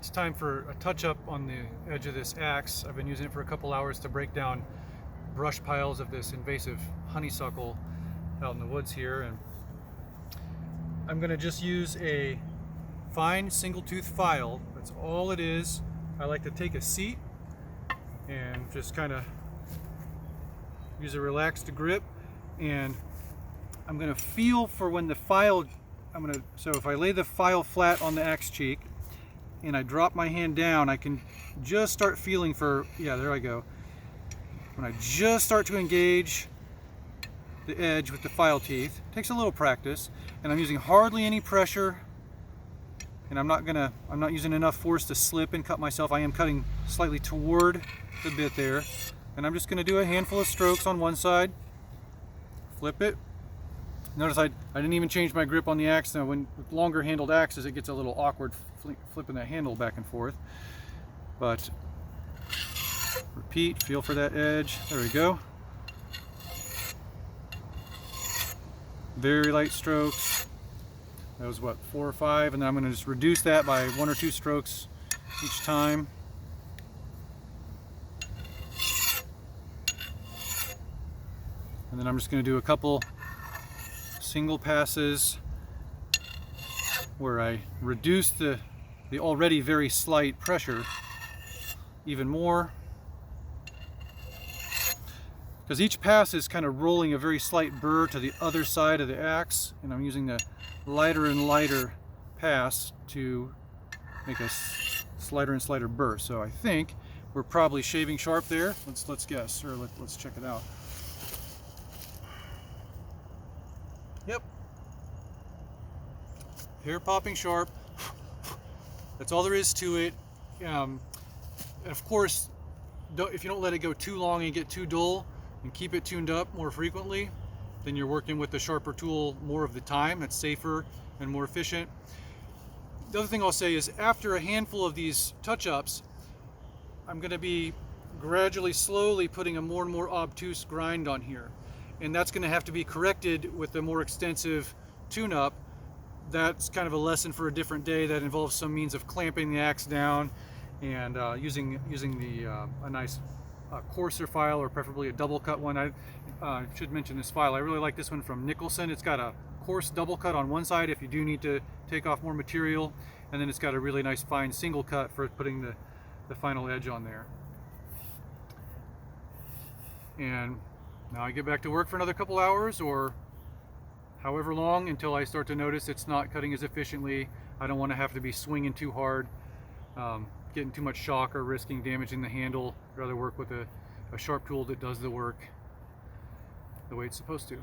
It's time for a touch-up on the edge of this axe. I've been using it for a couple hours to break down brush piles of this invasive honeysuckle out in the woods here, and I'm going to just use a fine single tooth file. That's all it is. I like to take a seat and just kind of use a relaxed grip, and I'm going to feel for when the file, so if I lay the file flat on the axe cheek and I drop my hand down, I can just start feeling for, yeah, there I go. When I just start to engage the edge with the file teeth, it takes a little practice, and I'm using hardly any pressure, and I'm not using enough force to slip and cut myself. I am cutting slightly toward the bit there, and I'm just going to do a handful of strokes on one side, flip it. Notice I didn't even change my grip on the axe. Now, with longer handled axes, it gets a little awkward flipping that handle back and forth. But repeat, feel for that edge. There we go. Very light strokes. That was what, 4 or 5, and then I'm going to just reduce that by 1 or 2 strokes each time. And then I'm just going to do a couple single passes where I reduce the already very slight pressure even more, because each pass is kind of rolling a very slight burr to the other side of the axe, and I'm using the lighter and lighter pass to make a slighter and slighter burr. So I think we're probably shaving sharp there. Let's guess, or let's check it out. Yep. Hair popping sharp. That's all there is to it. And of course, if you don't let it go too long and get too dull, and keep it tuned up more frequently, then you're working with the sharper tool more of the time. That's safer and more efficient. The other thing I'll say is, after a handful of these touch-ups, I'm going to be gradually, slowly putting a more and more obtuse grind on here. And that's going to have to be corrected with a more extensive tune-up. That's kind of a lesson for a different day. That involves some means of clamping the axe down and using a nice coarser file, or preferably a double cut one. I should mention this file. I really like this one from Nicholson. It's got a coarse double cut on one side if you do need to take off more material, and then it's got a really nice fine single cut for putting the final edge on there. And now I get back to work for another couple hours, or however long, until I start to notice it's not cutting as efficiently. I don't want to have to be swinging too hard, getting too much shock, or risking damaging the handle. I'd rather work with a sharp tool that does the work the way it's supposed to.